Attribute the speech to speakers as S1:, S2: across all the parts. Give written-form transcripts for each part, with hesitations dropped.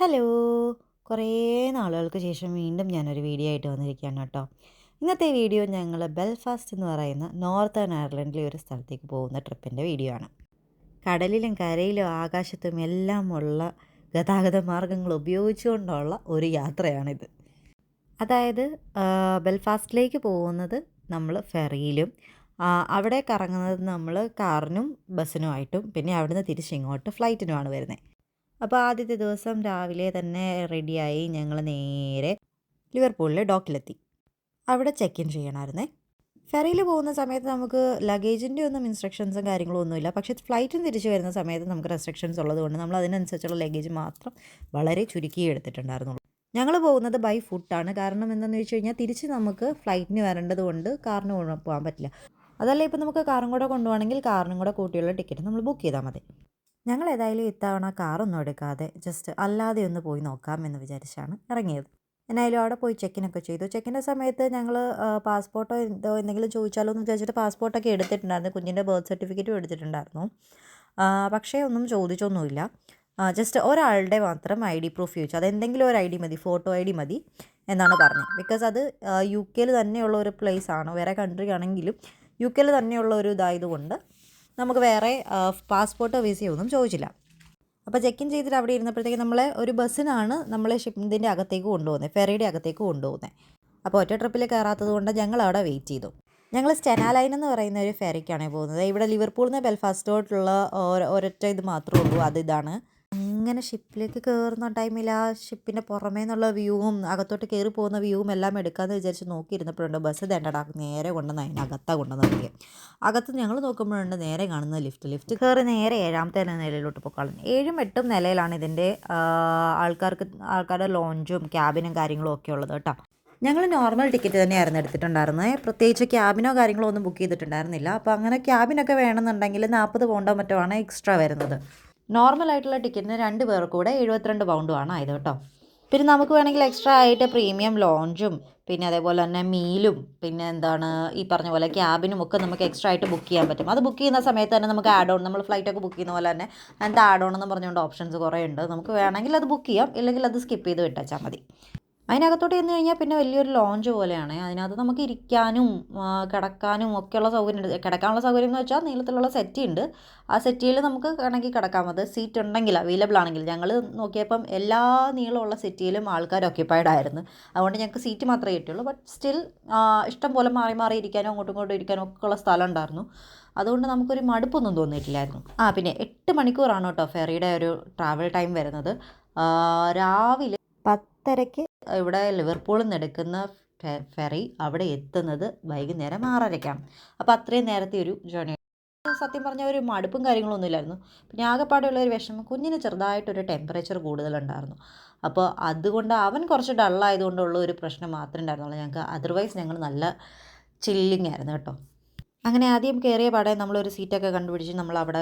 S1: Hello! കുറേ നാളുകൾക്ക് ശേഷം വീണ്ടും ഞാനൊരു വീഡിയോ ആയിട്ട് വന്നിരിക്കുകയാണ് കേട്ടോ. ഇന്നത്തെ വീഡിയോ ഞങ്ങൾ ബെൽഫാസ്റ്റ് എന്ന് പറയുന്ന നോർത്തേൺ അയർലൻഡിലെ ഒരു സ്ഥലത്തേക്ക് പോകുന്ന ട്രിപ്പിൻ്റെ വീഡിയോ ആണ്. കടലിലും കരയിലും ആകാശത്തും എല്ലാമുള്ള ഗതാഗത മാർഗ്ഗങ്ങൾ ഉപയോഗിച്ചുകൊണ്ടുള്ള ഒരു യാത്രയാണിത്. അതായത് ബെൽഫാസ്റ്റിലേക്ക് പോകുന്നത് നമ്മൾ ഫെറിയിലും അവിടെ കറങ്ങുന്നത് നമ്മൾ കാറിനും ബസ്സിനുമായിട്ടും പിന്നെ അവിടുന്ന് തിരിച്ചിങ്ങോട്ട് ഫ്ലൈറ്റിനുമാണ് വരുന്നത്. അപ്പോൾ ആദ്യത്തെ ദിവസം രാവിലെ തന്നെ റെഡിയായി ഞങ്ങൾ നേരെ ലിവർപൂളിലെ ഡോക്കിലെത്തി. അവിടെ ചെക്ക് ഇൻ ചെയ്യണമായിരുന്നേ. ഫെറിയിൽ പോകുന്ന സമയത്ത് നമുക്ക് ലഗേജിൻ്റെ ഒന്നും ഇൻസ്ട്രക്ഷൻസും കാര്യങ്ങളും ഒന്നുമില്ല. പക്ഷേ ഫ്ലൈറ്റിന് തിരിച്ച് വരുന്ന സമയത്ത് നമുക്ക് റെസ്ട്രിക്ഷൻസ് ഉള്ളതുകൊണ്ട് നമ്മൾ അതിനനുസരിച്ചുള്ള ലഗേജ് മാത്രം വളരെ ചുരുക്കി എടുത്തിട്ടുണ്ടായിരുന്നുള്ളൂ. ഞങ്ങൾ പോകുന്നത് ബൈ ഫുട്ടാണ്. കാരണം എന്താണെന്ന് വെച്ച് കഴിഞ്ഞാൽ തിരിച്ച് നമുക്ക് ഫ്ലൈറ്റിന് വരേണ്ടത് കൊണ്ട് കാറിന് പോകാൻ പറ്റില്ല. അതല്ല ഇപ്പോൾ നമുക്ക് കാറും കൂടെ കൊണ്ടുപോകണമെങ്കിൽ കാറിനും കൂടെ കൂട്ടിയുള്ള ടിക്കറ്റ് നമ്മൾ ബുക്ക് ചെയ്താൽ മതി. ഞങ്ങൾ ഏതായാലും ഇത്തവണ കാറൊന്നും എടുക്കാതെ ജസ്റ്റ് അല്ലാതെ ഒന്ന് പോയി നോക്കാം എന്ന് വിചാരിച്ചാണ് ഇറങ്ങിയത്. എന്നായാലും അവിടെ പോയി ചെക്കിനൊക്കെ ചെയ്തു. ചെക്കിൻ്റെ സമയത്ത് ഞങ്ങൾ പാസ്പോർട്ടോ എന്തെങ്കിലും ചോദിച്ചാലോ എന്ന് വിചാരിച്ചിട്ട് പാസ്പോർട്ടൊക്കെ എടുത്തിട്ടുണ്ടായിരുന്നു. കുഞ്ഞിൻ്റെ ബർത്ത് സർട്ടിഫിക്കറ്റും എടുത്തിട്ടുണ്ടായിരുന്നു. പക്ഷേ ഒന്നും ചോദിച്ചൊന്നുമില്ല. ജസ്റ്റ് ഒരാളുടെ മാത്രം ID പ്രൂഫ് ചോദിച്ചു. അതെന്തെങ്കിലും ഒരു ID മതി, ഫോട്ടോ ID മതി എന്നാണ് പറഞ്ഞത്. ബിക്കോസ് അത് UK തന്നെയുള്ള ഒരു പ്ലേസ് ആണ്. വേറെ കൺട്രി ആണെങ്കിലും UK തന്നെയുള്ള ഒരു ഇതായതുകൊണ്ട് നമുക്ക് വേറെ പാസ്പോർട്ടോ വിസയോ ഒന്നും ചോദിച്ചില്ല. അപ്പോൾ ചെക്ക് ഇൻ ചെയ്തിട്ട് അവിടെ ഇരുന്നപ്പോഴത്തേക്ക് നമ്മളെ ഒരു ബസ്സിനാണ് നമ്മളെ ഇതിൻ്റെ അകത്തേക്ക് കൊണ്ടുപോകുന്നത്, ഫെറിയുടെ അകത്തേക്ക് കൊണ്ടുപോകുന്നത്. അപ്പോൾ ഒറ്റ ട്രിപ്പിൽ കയറാത്തത് കൊണ്ട് ഞങ്ങൾ അവിടെ വെയിറ്റ് ചെയ്തു. ഞങ്ങൾ സ്റ്റെന ലൈൻ എന്ന് പറയുന്ന ഒരു ഫെറിക്കാണ് പോകുന്നത്. ഇവിടെ ലിവർപൂളിൽ നിന്ന് ബെൽഫാസ്റ്റോട്ടുള്ള ഒരൊറ്റ ഇത് മാത്രമേ ഉള്ളൂ, ഇതാണ്. അങ്ങനെ ഷിപ്പിലേക്ക് കയറുന്ന ടൈമിൽ ആ ഷിപ്പിൻ്റെ പുറമേ നിന്നുള്ള വ്യൂവും അകത്തോട്ട് കയറി പോകുന്ന വ്യൂവും എല്ലാം എടുക്കാമെന്ന് വിചാരിച്ച് നോക്കിയിരുന്നപ്പോഴുണ്ട് ബസ് തേണ്ടടാക്കും നേരെ കൊണ്ടുവന്ന് അതിനകത്താണ് കൊണ്ടുവന്ന് നിർത്തിയത്. അകത്ത് ഞങ്ങൾ നോക്കുമ്പോഴുണ്ട് നേരെ കാണുന്നത് ലിഫ്റ്റ് കയറി നേരെ 7ാമത്തെ നിലയിലോട്ട് പോയിക്കളഞ്ഞു. 7ഉം 8ഉം നിലയിലാണ് ഇതിൻ്റെ ആൾക്കാരുടെ ലോഞ്ചും ക്യാബിനും കാര്യങ്ങളും ഒക്കെ ഉള്ളത് കേട്ടോ. ഞങ്ങൾ നോർമൽ ടിക്കറ്റ് തന്നെയായിരുന്നു എടുത്തിട്ടുണ്ടായിരുന്നത്. പ്രത്യേകിച്ച് ക്യാബിനോ കാര്യങ്ങളോ ഒന്നും ബുക്ക് ചെയ്തിട്ടുണ്ടായിരുന്നില്ല. അപ്പോൾ അങ്ങനെ ക്യാബിനൊക്കെ വേണമെന്നുണ്ടെങ്കിൽ 40 പൗണ്ടോ മറ്റോ ആണ് എക്സ്ട്രാ വരുന്നത്. നോർമലായിട്ടുള്ള ടിക്കറ്റിന് 2 പേർക്ക് കൂടെ 72 പൗണ്ടുമാണ് ആയത് കേട്ടോ. പിന്നെ നമുക്ക് വേണമെങ്കിൽ എക്സ്ട്രാ ആയിട്ട് പ്രീമിയം ലോഞ്ചും പിന്നെ അതേപോലെ തന്നെ മീലും പിന്നെ ഈ പറഞ്ഞ പോലെ ക്യാബിനും ഒക്കെ നമുക്ക് എക്സ്ട്രാ ആയിട്ട് ബുക്ക് ചെയ്യാൻ പറ്റും. അത് ബുക്ക് ചെയ്യുന്ന സമയത്ത് തന്നെ നമുക്ക് ആഡ് ഓൺ, നമ്മൾ ഫ്ലൈറ്റൊക്കെ ബുക്ക് ചെയ്യുന്ന പോലെ തന്നെ അതിൻ്റെ ആഡ് ഓൺ എന്ന് പറഞ്ഞുകൊണ്ട് ഓപ്ഷൻസ് കുറേ ഉണ്ട്. നമുക്ക് വേണമെങ്കിൽ അത് ബുക്ക് ചെയ്യാം, ഇല്ലെങ്കിൽ അത് സ്കിപ്പ് ചെയ്ത് വിട്ടാൽ മതി. അതിനകത്തോട്ട് ചെന്ന് കഴിഞ്ഞാൽ പിന്നെ വലിയൊരു ലോഞ്ച് പോലെയാണ്. അതിനകത്ത് നമുക്ക് ഇരിക്കാനും കിടക്കാനും ഒക്കെയുള്ള സൗകര്യം ഉണ്ട്. കിടക്കാനുള്ള സൗകര്യം എന്ന് വെച്ചാൽ നീളത്തിലുള്ള സെറ്റി ഉണ്ട്. ആ സെറ്റിയിൽ നമുക്ക് വേണമെങ്കിൽ കിടക്കാം. അത് സീറ്റ് ഉണ്ടെങ്കിൽ അവൈലബിൾ ആണെങ്കിൽ. ഞങ്ങൾ നോക്കിയപ്പം എല്ലാ നീളമുള്ള സെറ്റിയിലും ആൾക്കാർ ഒക്യുപ്പൈഡ് ആയിരുന്നു. അതുകൊണ്ട് ഞങ്ങൾക്ക് സീറ്റ് മാത്രമേ കിട്ടുള്ളൂ. ബട്ട് സ്റ്റിൽ ഇഷ്ടം പോലെ മാറി മാറി ഇരിക്കാനും അങ്ങോട്ടും ഇങ്ങോട്ടും ഇരിക്കാനും ഒക്കെ ഉള്ള സ്ഥലം ഉണ്ടായിരുന്നു. അതുകൊണ്ട് നമുക്കൊരു മടുപ്പൊന്നും തോന്നിയിട്ടില്ലായിരുന്നു. പിന്നെ 8 മണിക്കൂറാണ് കേട്ടോ ഫെറിയുടെ ഒരു ട്രാവൽ ടൈം വരുന്നത്. രാവിലെ 10:30 ഇവിടെ ലിവർപൂളിൽ നിന്ന് എടുക്കുന്ന ഫെറി അവിടെ എത്തുന്നത് വൈകുന്നേരം 6:30-ക്കാണ്. അപ്പോൾ അത്രയും നേരത്തെ ഒരു ജേർണി. സത്യം പറഞ്ഞാൽ ഒരു മടുപ്പും കാര്യങ്ങളൊന്നും ഇല്ലായിരുന്നു. പിന്നെ ആകെപ്പാടെയുള്ള ഒരു വിഷമം, കുഞ്ഞിന് ചെറുതായിട്ടൊരു ടെമ്പറേച്ചർ കൂടുതലുണ്ടായിരുന്നു. അപ്പോൾ അതുകൊണ്ട് അവൻ കുറച്ച് ഡള്ളായതുകൊണ്ടുള്ള ഒരു പ്രശ്നം മാത്രമേ ഉണ്ടായിരുന്നുള്ളൂ ഞങ്ങൾക്ക്. അതർവൈസ് ഞങ്ങൾ നല്ല ചില്ലിങ് ആയിരുന്നു കേട്ടോ. അങ്ങനെ ആദ്യം കയറിയ പാടെ നമ്മളൊരു സീറ്റൊക്കെ കണ്ടുപിടിച്ച് നമ്മളവിടെ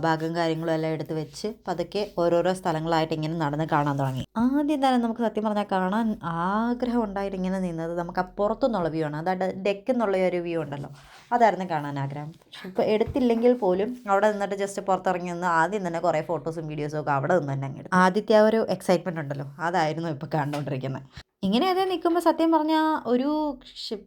S1: ബാഗും കാര്യങ്ങളും എല്ലാം എടുത്ത് വെച്ച് പതുക്കെ ഓരോരോ സ്ഥലങ്ങളായിട്ട് ഇങ്ങനെ നടന്ന് കാണാൻ തുടങ്ങി. ആദ്യം തന്നെ നമുക്ക് സത്യം പറഞ്ഞാൽ കാണാൻ ആഗ്രഹം ഉണ്ടായിട്ട് ഇങ്ങനെ നിന്നത് നമുക്ക് അപ്പുറത്തുനിന്നുള്ള വ്യൂ ആണ്. അതായത് ഡെക്ക് എന്നുള്ള ഒരു വ്യൂ ഉണ്ടല്ലോ, അതായിരുന്നു കാണാൻ ആഗ്രഹം. ഇപ്പോൾ എടുത്തില്ലെങ്കിൽ പോലും അവിടെ നിന്നിട്ട് ജസ്റ്റ് പുറത്തിറങ്ങി നിന്ന് ആദ്യം തന്നെ കുറേ ഫോട്ടോസും വീഡിയോസും ഒക്കെ അവിടെ നിന്ന് തന്നെ അങ്ങ് എടുത്തു. ആദ്യത്തെ ആ ഒരു എക്സൈറ്റ്മെൻറ്റ് ഉണ്ടല്ലോ, അതായിരുന്നു ഇപ്പോൾ കണ്ടുകൊണ്ടിരിക്കുന്നത്. ഇങ്ങനെ അതേ നിൽക്കുമ്പോൾ സത്യം പറഞ്ഞാൽ ഒരു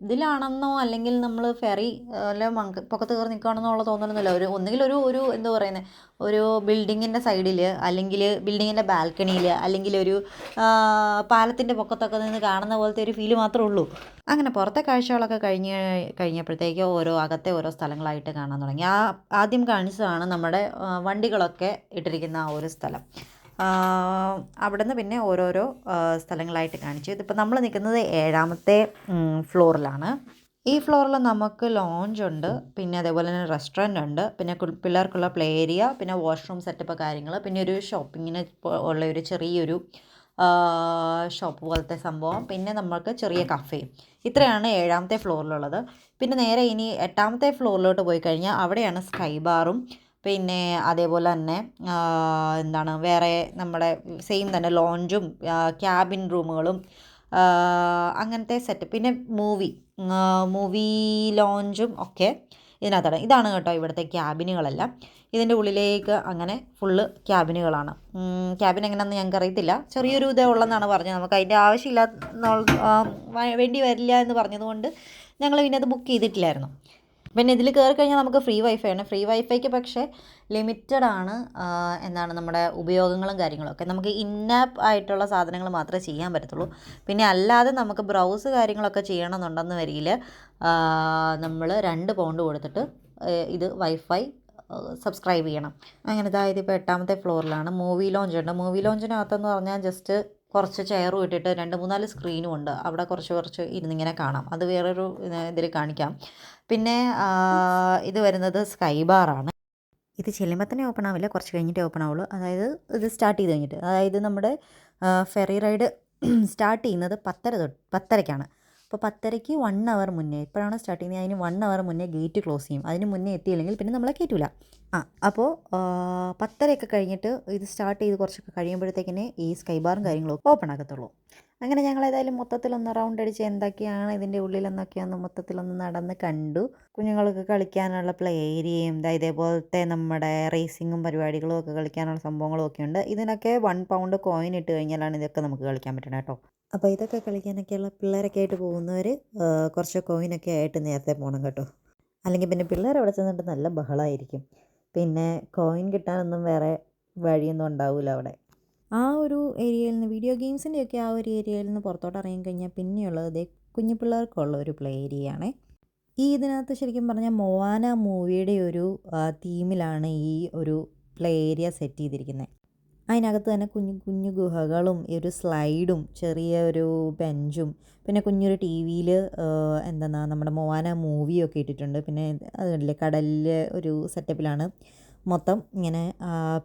S1: ഇതിലാണെന്നോ അല്ലെങ്കിൽ നമ്മൾ ഫെറി അല്ല പൊക്കത്ത് കയറി നിൽക്കുകയാണെന്നുള്ള തോന്നലൊന്നുമില്ല. ഒന്നുകിൽ ഒരു എന്താ പറയുന്നത്, ഒരു ബിൽഡിങ്ങിൻ്റെ സൈഡിൽ അല്ലെങ്കിൽ ബിൽഡിങ്ങിൻ്റെ ബാൽക്കണിയിൽ അല്ലെങ്കിൽ ഒരു പാലത്തിൻ്റെ പൊക്കത്തൊക്കെ നിന്ന് കാണുന്ന പോലത്തെ ഒരു ഫീല് മാത്രമേ ഉള്ളൂ. അങ്ങനെ പുറത്തെ കാഴ്ചകളൊക്കെ കഴിഞ്ഞപ്പോഴത്തേക്ക് അകത്തെ ഓരോ സ്ഥലങ്ങളായിട്ട് കാണാൻ തുടങ്ങി. ആദ്യം കാണിച്ചതാണ് നമ്മുടെ വണ്ടികളൊക്കെ ഇട്ടിരിക്കുന്ന ആ ഒരു സ്ഥലം. അവിടെ നിന്ന് പിന്നെ ഓരോരോ സ്ഥലങ്ങളായിട്ട് കാണിച്ചു. ഇതിപ്പോൾ നമ്മൾ നിൽക്കുന്നത് 7ാമത്തെ ഫ്ലോറിലാണ്. ഈ ഫ്ലോറിൽ നമുക്ക് ലോഞ്ചുണ്ട്, പിന്നെ അതേപോലെ തന്നെ റെസ്റ്റോറൻ്റ് ഉണ്ട്, പിന്നെ പിള്ളേർക്കുള്ള പ്ലേ ഏരിയ, പിന്നെ വാഷ്റൂം സെറ്റപ്പ് കാര്യങ്ങൾ, പിന്നെ ഒരു ഷോപ്പിങ്ങിന് ഉള്ള ഒരു ചെറിയൊരു ഷോപ്പ് പോലത്തെ സംഭവം, പിന്നെ നമുക്ക് ചെറിയ കഫേയും. ഇത്രയാണ് 7ാമത്തെ ഫ്ലോറിലുള്ളത്. പിന്നെ നേരെ ഇനി 8ാമത്തെ ഫ്ലോറിലോട്ട് പോയി കഴിഞ്ഞാൽ അവിടെയാണ് സ്കൈ ബാറും പിന്നെ അതേപോലെ തന്നെ വേറെ നമ്മുടെ സെയിം തന്നെ ലോഞ്ചും ക്യാബിൻ റൂമുകളും അങ്ങനത്തെ സെറ്റപ്പ്, പിന്നെ മൂവി ലോഞ്ചും ഒക്കെ ഇതിനകത്താണ്. ഇതാണ് കേട്ടോ ഇവിടുത്തെ ക്യാബിനുകളെല്ലാം. ഇതിൻ്റെ ഉള്ളിലേക്ക് അങ്ങനെ ഫുള്ള് ക്യാബിനുകളാണ്. ക്യാബിൻ എങ്ങനെയാണെന്ന് ഞങ്ങൾക്ക് അറിയത്തില്ല. ചെറിയൊരു ഇതേ ഉള്ളെന്നാണ് പറഞ്ഞത്. നമുക്ക് അതിൻ്റെ ആവശ്യമില്ല വേണ്ടി വരില്ല എന്ന് പറഞ്ഞതുകൊണ്ട് ഞങ്ങൾ പിന്നെ അത് ബുക്ക് ചെയ്തിട്ടില്ലായിരുന്നു. പിന്നെ ഇതിൽ കയറി കഴിഞ്ഞാൽ നമുക്ക് ഫ്രീ വൈഫൈ ആണ്. ഫ്രീ വൈഫൈക്ക് പക്ഷേ ലിമിറ്റഡ് ആണ് എന്താണ് നമ്മുടെ ഉപയോഗങ്ങളും കാര്യങ്ങളൊക്കെ. നമുക്ക് ഇന്നാപ്പ് ആയിട്ടുള്ള സാധനങ്ങൾ മാത്രമേ ചെയ്യാൻ പറ്റത്തുള്ളൂ. പിന്നെ അല്ലാതെ നമുക്ക് ബ്രൗസ് കാര്യങ്ങളൊക്കെ ചെയ്യണമെന്നുണ്ടെന്ന് വരികിൽ നമ്മൾ 2 പൗണ്ട് കൊടുത്തിട്ട് ഇത് വൈഫൈ സബ്സ്ക്രൈബ് ചെയ്യണം. അങ്ങനെ അതായത് ഇപ്പോൾ 8ാമത്തെ ഫ്ലോറിലാണ്. മൂവി ലോഞ്ച് ഉണ്ട്. മൂവി ലോഞ്ചിനകത്തെന്ന് പറഞ്ഞാൽ ജസ്റ്റ് കുറച്ച് ചെയറും ഇട്ടിട്ട് 2-3-4 സ്ക്രീനും ഉണ്ട്. അവിടെ കുറച്ച് ഇരുന്നിങ്ങനെ കാണാം. അത് വേറൊരു ഇതിൽ കാണിക്കാം. പിന്നെ ഇത് വരുന്നത് സ്കൈ ബാറാണ്. ഇത് ചെല്ലുമ്പോൾ തന്നെ ഓപ്പൺ ആവില്ല, കുറച്ച് കഴിഞ്ഞിട്ടേ ഓപ്പൺ ആവുള്ളൂ. അതായത് ഇത് സ്റ്റാർട്ട് ചെയ്ത് കഴിഞ്ഞിട്ട്, അതായത് നമ്മുടെ ഫെറി റൈഡ് സ്റ്റാർട്ട് ചെയ്യുന്നത് 10:30ക്കാണ്. അപ്പോൾ 10:30ക്ക് 1 അവർ മുന്നേ, എപ്പോഴാണ് സ്റ്റാർട്ട് ചെയ്യുന്നത് അതിന് 1 അവർ മുന്നേ ഗേറ്റ് ക്ലോസ് ചെയ്യും. അതിന് മുന്നേ എത്തിയില്ലെങ്കിൽ പിന്നെ നമ്മളെ കയറ്റില്ല. അപ്പോൾ 10:30 കഴിഞ്ഞിട്ട് ഇത് സ്റ്റാർട്ട് ചെയ്ത് കുറച്ചൊക്കെ കഴിയുമ്പോഴത്തേക്കിനെ ഈ സ്കൈ ബാറും കാര്യങ്ങളൊക്കെ ഓപ്പൺ ആക്കത്തുള്ളൂ. അങ്ങനെ ഞങ്ങൾ ഏതായാലും മൊത്തത്തിലൊന്ന് റൗണ്ട് അടിച്ച് എന്തൊക്കെയാണ് ഇതിൻ്റെ ഉള്ളിലെന്നൊക്കെയൊന്ന് മൊത്തത്തിലൊന്ന് നടന്ന് കണ്ടു. കുഞ്ഞുങ്ങൾക്ക് കളിക്കാനുള്ള പ്ലേ ഏരിയയും ഇതേപോലത്തെ നമ്മുടെ റേസിങ്ങും പരിപാടികളും ഒക്കെ കളിക്കാനുള്ള സംഭവങ്ങളും ഒക്കെ ഉണ്ട്. ഇതിനൊക്കെ 1 പൗണ്ട് കോയിൻ ഇട്ട് കഴിഞ്ഞാലാണ് ഇതൊക്കെ നമുക്ക് കളിക്കാൻ പറ്റുന്നത് കേട്ടോ. അപ്പോൾ ഇതൊക്കെ കളിക്കാനൊക്കെയുള്ള പിള്ളേരൊക്കെ ആയിട്ട് പോകുന്നവർ കുറച്ച് കോയിനൊക്കെ ആയിട്ട് നേരത്തെ പോകണം കേട്ടോ. അല്ലെങ്കിൽ പിന്നെ പിള്ളേർ അവിടെ ചെന്നിട്ട് നല്ല ബഹളമായിരിക്കും. പിന്നെ കോയിൻ കിട്ടാനൊന്നും വേറെ വഴിയൊന്നും ഉണ്ടാവില്ല അവിടെ. ആ ഒരു ഏരിയയിൽ നിന്ന്, വീഡിയോ ഗെയിംസിൻ്റെയൊക്കെ ആ ഒരു ഏരിയയിൽ നിന്ന് പുറത്തോട്ട് ഇറങ്ങി കഴിഞ്ഞാൽ പിന്നെയുള്ളത് കുഞ്ഞു പിള്ളേർക്കുള്ള ഒരു പ്ലേ ഏരിയയാണ്. ഇതിനകത്ത് ശരിക്കും പറഞ്ഞാൽ മൊവാന മൂവിയുടെ ഒരു തീമിലാണ് ഈ ഒരു പ്ലേ ഏരിയ സെറ്റ് ചെയ്തിരിക്കുന്നത്. അതിനകത്ത് തന്നെ കുഞ്ഞു കുഞ്ഞു ഗുഹകളും ഒരു സ്ലൈഡും ചെറിയ ഒരു ബെഞ്ചും പിന്നെ കുഞ്ഞൊരു ടി വിയിൽ എന്താണ് നമ്മുടെ മൊവാന മൂവിയൊക്കെ ഇട്ടിട്ടുണ്ട്. പിന്നെ അത് കണ്ടില്ലേ, കടലിൽ ഒരു സെറ്റപ്പിലാണ് മൊത്തം ഇങ്ങനെ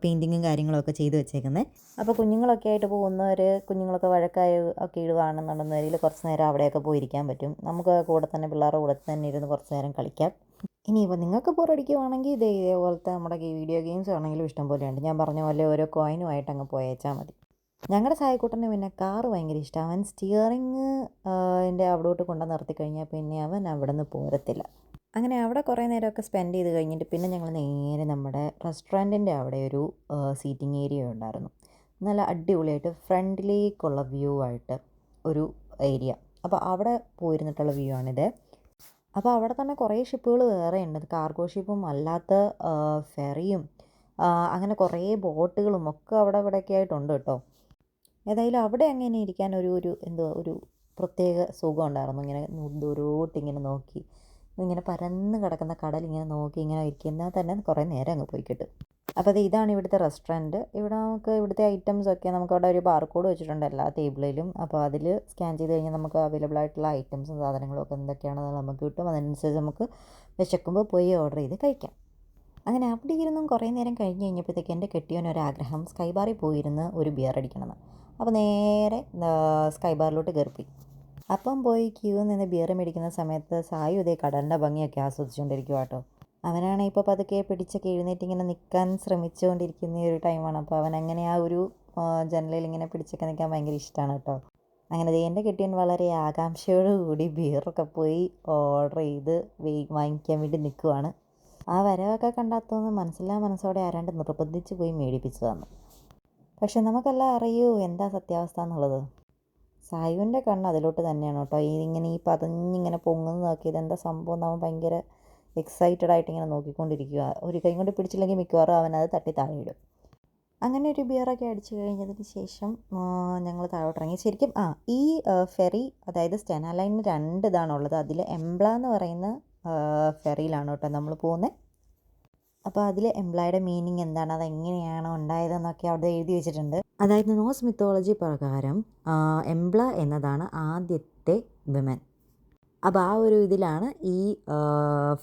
S1: പെയിൻറ്റിങ്ങും കാര്യങ്ങളൊക്കെ ചെയ്ത് വെച്ചേക്കുന്നത്. അപ്പോൾ കുഞ്ഞുങ്ങളൊക്കെ ആയിട്ട് പോകുന്നവർ, കുഞ്ഞുങ്ങളൊക്കെ വഴക്കായി ഒക്കെ ഇടുകയാണെന്നുണ്ടെന്നതിൽ കുറച്ച് നേരം അവിടെയൊക്കെ പോയിരിക്കാൻ പറ്റും. നമുക്ക് കൂടെ തന്നെ പിള്ളേരുടെ കൂടെ തന്നെ ഇരുന്ന് കുറച്ച് നേരം കളിക്കാം. ഇനിയിപ്പോൾ നിങ്ങൾക്ക് ബോറടിക്കുവാണെങ്കിൽ ഇതേപോലത്തെ നമ്മുടെ വീഡിയോ ഗെയിംസ് ആണെങ്കിലും ഇഷ്ടം പോലെയുണ്ട്. ഞാൻ പറഞ്ഞ പോലെ ഓരോ കോയിനുമായിട്ട് അങ്ങ് പോയേച്ചാൽ മതി. ഞങ്ങളുടെ സായിക്കുട്ടന് പിന്നെ കാറ് ഭയങ്കര ഇഷ്ടമാണ്. അവൻ സ്റ്റിയറിങ് അവിടോട്ട് കൊണ്ടു നിർത്തി കഴിഞ്ഞാൽ പിന്നെ അവൻ അവിടെ നിന്ന് പോരത്തില്ല. അങ്ങനെ അവിടെ കുറേ നേരമൊക്കെ സ്പെൻഡ് ചെയ്ത് കഴിഞ്ഞിട്ട് പിന്നെ ഞങ്ങൾ നേരെ നമ്മുടെ റെസ്റ്റോറൻറ്റിൻ്റെ അവിടെ ഒരു സീറ്റിംഗ് ഏരിയ ഉണ്ടായിരുന്നു. നല്ല അടിപൊളിയായിട്ട് ഫ്രണ്ടിലേക്കുള്ള വ്യൂ ആയിട്ട് ഒരു ഏരിയ. അപ്പോൾ അവിടെ പോയിരുന്നിട്ടുള്ള വ്യൂ ആണിത്. അപ്പോൾ അവിടെ തന്നെ കുറേ ഷിപ്പുകൾ വേറെ ഉണ്ട്. കാർഗോ ഷിപ്പും അല്ലാത്ത ഫെറിയും അങ്ങനെ കുറേ ബോട്ടുകളും ഒക്കെ അവിടെ ഇവിടെയൊക്കെ ആയിട്ടുണ്ട് കേട്ടോ. ഏതായാലും അവിടെ അങ്ങനെ ഇരിക്കാൻ ഒരു പ്രത്യേക സുഖം ഉണ്ടായിരുന്നു. ഇങ്ങനെ ദൂരോട്ടിങ്ങനെ നോക്കി, ഇങ്ങനെ പരന്ന് കിടക്കുന്ന കടലിങ്ങനെ നോക്കി ഇങ്ങനെ ഇരിക്കുന്നാൽ തന്നെ കുറേ നേരം അങ്ങ് പോയി കിട്ടും. അപ്പോൾ ഇതാണ് ഇവിടുത്തെ റെസ്റ്റോറൻറ്റ്. ഇവിടെ നമുക്ക് ഇവിടുത്തെ ഐറ്റംസൊക്കെ നമുക്കവിടെ ഒരു ബാർകോഡ് വെച്ചിട്ടുണ്ട് എല്ലാ ടേബിളിലും. അപ്പോൾ അതിൽ സ്കാൻ ചെയ്ത് കഴിഞ്ഞാൽ നമുക്ക് അവൈലബിൾ ആയിട്ടുള്ള ഐറ്റംസും സാധനങ്ങളും ഒക്കെ എന്തൊക്കെയാണെന്ന് നമുക്ക് കിട്ടും. അതനുസരിച്ച് നമുക്ക് വിശക്കുമ്പോൾ പോയി ഓർഡർ ചെയ്ത് കഴിക്കാം. അങ്ങനെ അവിടെ ഇരുന്നും കുറേ നേരം കഴിഞ്ഞ് കഴിഞ്ഞപ്പോഴത്തേക്ക് എൻ്റെ കെട്ടിയവനൊരാഗ്രഹം സ്കൈ ബാറിൽ പോയിരുന്ന് ഒരു ബിയർ അടിക്കണമെന്ന്. അപ്പോൾ നേരെ സ്കൈ ബാറിലോട്ട് കയറിപ്പോയി. അപ്പം പോയി ക്യൂ നിന്ന് ബിയർ മേടിക്കുന്ന സമയത്ത് സായു ഇതേ കടലിൻ്റെ ഭംഗിയൊക്കെ ആസ്വദിച്ചുകൊണ്ടിരിക്കുക കേട്ടോ. അവനാണ് ഇപ്പോൾ പതുക്കെ പിടിച്ചൊക്കെ എഴുന്നേറ്റ് ഇങ്ങനെ നിൽക്കാൻ ശ്രമിച്ചുകൊണ്ടിരിക്കുന്ന ഒരു ടൈമാണ്. അപ്പോൾ അവനങ്ങനെ ആ ഒരു ജനലിൽ ഇങ്ങനെ പിടിച്ചൊക്കെ നിൽക്കാൻ ഭയങ്കര ഇഷ്ടമാണ് കേട്ടോ. അങ്ങനെ എൻ്റെ കെട്ടിയൻ വളരെ ആകാംക്ഷയോടുകൂടി ബിയറൊക്കെ പോയി ഓർഡർ ചെയ്ത് വാങ്ങിക്കാൻ വേണ്ടി നിൽക്കുവാണ്. ആ വരവൊക്കെ കണ്ടാത്തൊന്ന് മനസ്സോടെ ആരാണ്ട് നിർബന്ധിച്ച് പോയി മേടിപ്പിച്ചു തന്നു. പക്ഷെ നമുക്കെല്ലാം അറിയൂ എന്താ സത്യാവസ്ഥ എന്നുള്ളത്. സായുവിൻ്റെ കണ്ണ് അതിലോട്ട് തന്നെയാണ് കേട്ടോ. ഈ പതഞ്ഞിങ്ങനെ പൊങ്ങുന്നത് നോക്കിയത് എന്താ സംഭവം എന്ന് അവൻ ഭയങ്കര എക്സൈറ്റഡ് ആയിട്ട് ഇങ്ങനെ നോക്കിക്കൊണ്ടിരിക്കുക. ഒരു കൈ കൊണ്ട് പിടിച്ചില്ലെങ്കിൽ മിക്കവാറും അവനത് തട്ടി താഴെയിടും. അങ്ങനെ ഒരു ബിയറൊക്കെ അടിച്ചു കഴിഞ്ഞതിന് ശേഷം ഞങ്ങൾ താഴോട്ടിറങ്ങി. ശരിക്കും ഈ ഫെറി, അതായത് സ്റ്റെന ലൈനിന് 2 ഇതാണുള്ളത്. അതിൽ എംബ്ല എന്ന് പറയുന്ന ഫെറിയിലാണ് കേട്ടോ നമ്മൾ പോകുന്നത്. അപ്പോൾ അതിൽ എംബ്ലയുടെ മീനിങ് എന്താണ്, അതെങ്ങനെയാണ് ഉണ്ടായതെന്നൊക്കെ അവിടെ എഴുതി വെച്ചിട്ടുണ്ട്. അതായത് നോസ് മിത്തോളജി പ്രകാരം എംബ്ല എന്നതാണ് ആദ്യത്തെ വിമൻ. അപ്പോൾ ആ ഒരു ഇതിലാണ് ഈ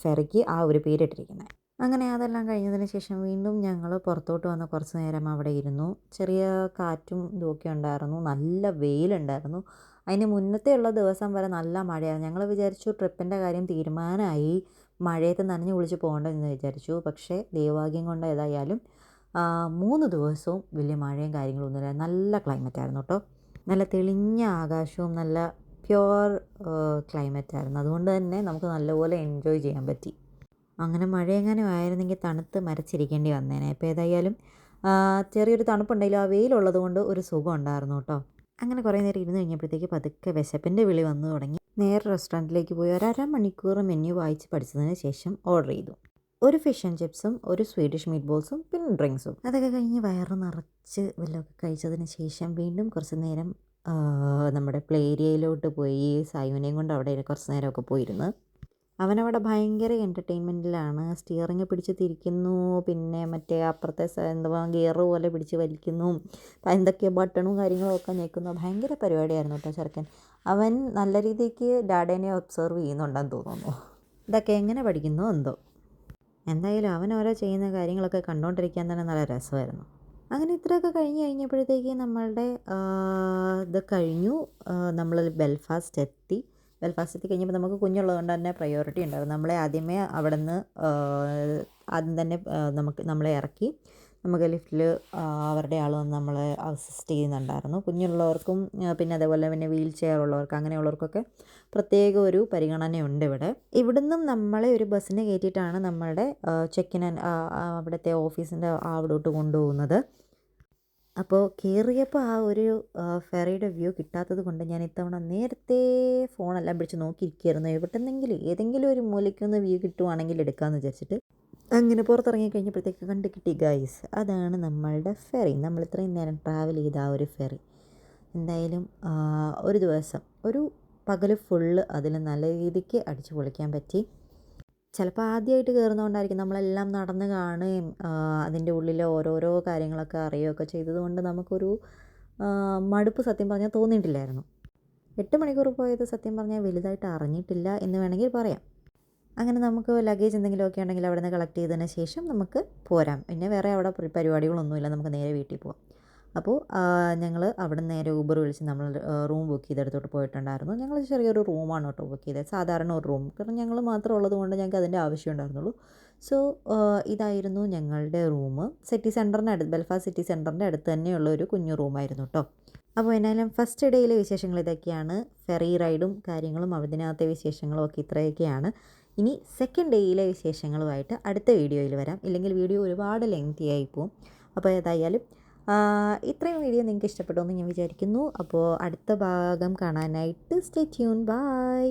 S1: ഫെറിക്ക് ആ ഒരു പേരിട്ടിരിക്കുന്നത്. അങ്ങനെ അതെല്ലാം കഴിഞ്ഞതിന് ശേഷം വീണ്ടും ഞങ്ങൾ പുറത്തോട്ട് വന്ന് കുറച്ച് നേരം അവിടെ ഇരുന്നു. ചെറിയ കാറ്റും ഇതുമൊക്കെ ഉണ്ടായിരുന്നു. നല്ല വെയിലുണ്ടായിരുന്നു. അതിന് മുന്നത്തെ ഉള്ള ദിവസം വരെ നല്ല മഴയായിരുന്നു. ഞങ്ങൾ വിചാരിച്ചു ട്രിപ്പിൻ്റെ കാര്യം തീരുമാനമായി, മഴയത്ത് നനഞ്ഞു കുളിച്ച് പോകണ്ടെന്ന് വിചാരിച്ചു. പക്ഷേ ദൈവഭാഗ്യം കൊണ്ട് ഏതായാലും 3 ദിവസവും വലിയ മഴയും കാര്യങ്ങളൊന്നുമില്ല. നല്ല ക്ലൈമറ്റായിരുന്നു കേട്ടോ. നല്ല തെളിഞ്ഞ ആകാശവും നല്ല പ്യുവർ ക്ലൈമറ്റായിരുന്നു. അതുകൊണ്ട് തന്നെ നമുക്ക് നല്ലപോലെ എൻജോയ് ചെയ്യാൻ പറ്റി. അങ്ങനെ മഴയെങ്ങാനും ആയിരുന്നെങ്കിൽ തണുത്ത് മരച്ചിരിക്കേണ്ടി വന്നേനെ. അപ്പോൾ ഏതായാലും ചെറിയൊരു തണുപ്പുണ്ടെങ്കിലും ആ വെയിലുള്ളത് കൊണ്ട് ഒരു സുഖം ഉണ്ടായിരുന്നു കേട്ടോ. അങ്ങനെ കുറേ നേരം ഇരുന്ന് കഴിഞ്ഞപ്പോഴത്തേക്ക് പതുക്കെ വിശപ്പിൻ്റെ വിളി വന്നു തുടങ്ങി. നേരെ റെസ്റ്റോറൻറ്റിലേക്ക് പോയി ഒരു അരമണിക്കൂർ മെനു വായിച്ച് പഠിച്ചതിന് ശേഷം ഓർഡർ ചെയ്തു. ഒരു ഫിഷ് ആൻഡ് ചിപ്സും ഒരു സ്വീഡിഷ് മീറ്റ് ബോൾസും പിന്നെ ഡ്രിങ്ക്സും. അതൊക്കെ കഴിഞ്ഞ് വയറ് നിറച്ച് വല്ലതൊക്കെ കഴിച്ചതിന് ശേഷം വീണ്ടും കുറച്ച് നേരം നമ്മുടെ പ്ലേ ഏരിയയിലോട്ട് പോയി സായുവിനെയും കൊണ്ട് അവിടെ കുറച്ച് നേരമൊക്കെ പോയിരുന്ന്. അവനവിടെ ഭയങ്കര എൻ്റർടൈൻമെൻറ്റിലാണ്. സ്റ്റിയറിങ് പിടിച്ച് തിരിക്കുന്നു, പിന്നെ മറ്റേ അപ്പുറത്തെ എന്തുവാ ഗിയർ പോലെ പിടിച്ച് വലിക്കുന്നു, എന്തൊക്കെയോ ബട്ടണും കാര്യങ്ങളും ഒക്കെ ഞെക്കുന്നു. ഭയങ്കര പരിപാടിയായിരുന്നു കേട്ടോ ചെറുക്കൻ. അവൻ നല്ല രീതിക്ക് ഡാഡേനെ ഒബ്സർവ് ചെയ്യുന്നുണ്ടെന്ന് തോന്നുന്നു. ഇതൊക്കെ എങ്ങനെ പഠിക്കുന്നോ എന്തോ. എന്തായാലും അവൻ ഓരോ ചെയ്യുന്ന കാര്യങ്ങളൊക്കെ കണ്ടുകൊണ്ടിരിക്കാൻ തന്നെ നല്ല രസമായിരുന്നു. അങ്ങനെ ഇത്രയൊക്കെ കഴിഞ്ഞപ്പോഴത്തേക്ക് നമ്മളുടെ ഇത് കഴിഞ്ഞു. നമ്മൾ ബെൽഫാസ്റ്റ് എത്തി. കഴിഞ്ഞപ്പോൾ നമുക്ക് കുഞ്ഞുള്ളത് കൊണ്ട് തന്നെ പ്രയോറിറ്റി ഉണ്ടായിരുന്നു. നമ്മളെ ആദ്യമേ അവിടെ നിന്ന് ആദ്യം തന്നെ നമ്മളെ ഇറക്കി. നമുക്ക് ലിഫ്റ്റിൽ അവരുടെ ആൾ വന്ന് നമ്മളെ അസിസ്റ്റ് ചെയ്യുന്നുണ്ടായിരുന്നു. കുഞ്ഞുള്ളവർക്കും പിന്നെ അതേപോലെ പിന്നെ വീൽ ചെയർ ഉള്ളവർക്ക് അങ്ങനെയുള്ളവർക്കൊക്കെ പ്രത്യേക ഒരു പരിഗണനയുണ്ട് ഇവിടെ. ഇവിടുന്നും നമ്മളെ ഒരു ബസ്സിന് കയറ്റിയിട്ടാണ് നമ്മളുടെ ചെക്കിൻ അവിടുത്തെ ഓഫീസിൻ്റെ അവിടോട്ട് കൊണ്ടുപോകുന്നത്. അപ്പോൾ കയറിയപ്പോൾ ആ ഒരു ഫെറിയുടെ വ്യൂ കിട്ടാത്തത് കൊണ്ട് ഞാൻ ഇത്തവണ നേരത്തെ ഫോണെല്ലാം പിടിച്ച് നോക്കിയിരിക്കുകയായിരുന്നു. എവിടെന്നെങ്കിലും ഏതെങ്കിലും ഒരു മൂലയ്ക്കൊന്ന് വ്യൂ കിട്ടുവാണെങ്കിൽ എടുക്കാമെന്ന് വിചാരിച്ചിട്ട്. അങ്ങനെ പുറത്തിറങ്ങി കഴിഞ്ഞപ്പോഴത്തേക്ക് കണ്ട് കിട്ടി ഗൈസ്. അതാണ് നമ്മളുടെ ഫെറി. നമ്മൾ ഇത്രയും നേരം ട്രാവൽ ചെയ്ത ആ ഒരു ഫെറി. എന്തായാലും ഒരു ദിവസം ഒരു പകൽ ഫുള്ള് അതിൽ നല്ല രീതിക്ക് അടിച്ചു പൊളിക്കാൻ പറ്റി. ചിലപ്പോൾ ആദ്യമായിട്ട് കയറുന്നതുകൊണ്ടായിരിക്കും നമ്മളെല്ലാം നടന്ന് കാണുകയും അതിൻ്റെ ഉള്ളിലെ ഓരോരോ കാര്യങ്ങളൊക്കെ അറിയുകയൊക്കെ ചെയ്തതുകൊണ്ട് നമുക്കൊരു മടുപ്പ് സത്യം പറഞ്ഞാൽ തോന്നിയിട്ടില്ലായിരുന്നു. 8 മണിക്കൂർ പോയത് സത്യം പറഞ്ഞാൽ വലുതായിട്ട് അറിഞ്ഞിട്ടില്ല എന്ന് വേണമെങ്കിൽ പറയാം. അങ്ങനെ നമുക്ക് ലഗേജ് എന്തെങ്കിലുമൊക്കെ ഉണ്ടെങ്കിൽ അവിടെ നിന്ന് കളക്ട് ചെയ്തതിന് ശേഷം നമുക്ക് പോരാം. പിന്നെ വേറെ അവിടെ പരിപാടികളൊന്നുമില്ല, നമുക്ക് നേരെ വീട്ടിൽ പോകാം. അപ്പോൾ ഞങ്ങൾ അവിടെ നിന്ന് നേരെ ഊബർ വിളിച്ച് നമ്മൾ റൂം ബുക്ക് ചെയ്തെടുത്തോട്ട് പോയിട്ടുണ്ടായിരുന്നു. ഞങ്ങൾ ചെറിയൊരു റൂമാണ് കേട്ടോ ബുക്ക് ചെയ്തത്, സാധാരണ ഒരു റൂം. കാരണം ഞങ്ങൾ മാത്രം ഉള്ളത് കൊണ്ട് ഞങ്ങൾക്ക് അതിൻ്റെ ആവശ്യം ഉണ്ടായിരുന്നുള്ളൂ. സോ ഇതായിരുന്നു ഞങ്ങളുടെ റൂം. ബെൽഫാസ്റ്റ് സിറ്റി സെൻറ്ററിൻ്റെ അടുത്ത് തന്നെയുള്ള ഒരു കുഞ്ഞു റൂമായിരുന്നു കേട്ടോ. അപ്പോൾ എന്നാലും ഫസ്റ്റ് ഡേയിലെ വിശേഷങ്ങൾ ഇതൊക്കെയാണ്. ഫെറി റൈഡും കാര്യങ്ങളും അതിനകത്തെ വിശേഷങ്ങളും ഒക്കെ ഇത്രയൊക്കെയാണ്. ഇനി സെക്കൻഡ് ഡേയിലെ വിശേഷങ്ങളുമായിട്ട് അടുത്ത വീഡിയോയിൽ വരാം. ഇല്ലെങ്കിൽ വീഡിയോ ഒരുപാട് ലെങ്തി ആയി പോകും. അപ്പോൾ ഏതായാലും ഇത്രയും വീഡിയോ നിങ്ങൾക്ക് ഇഷ്ടപ്പെട്ടു എന്ന് ഞാൻ വിചാരിക്കുന്നു. അപ്പോൾ അടുത്ത ഭാഗം കാണാനായിട്ട് സ്റ്റേ ട്യൂൺ. ബൈ.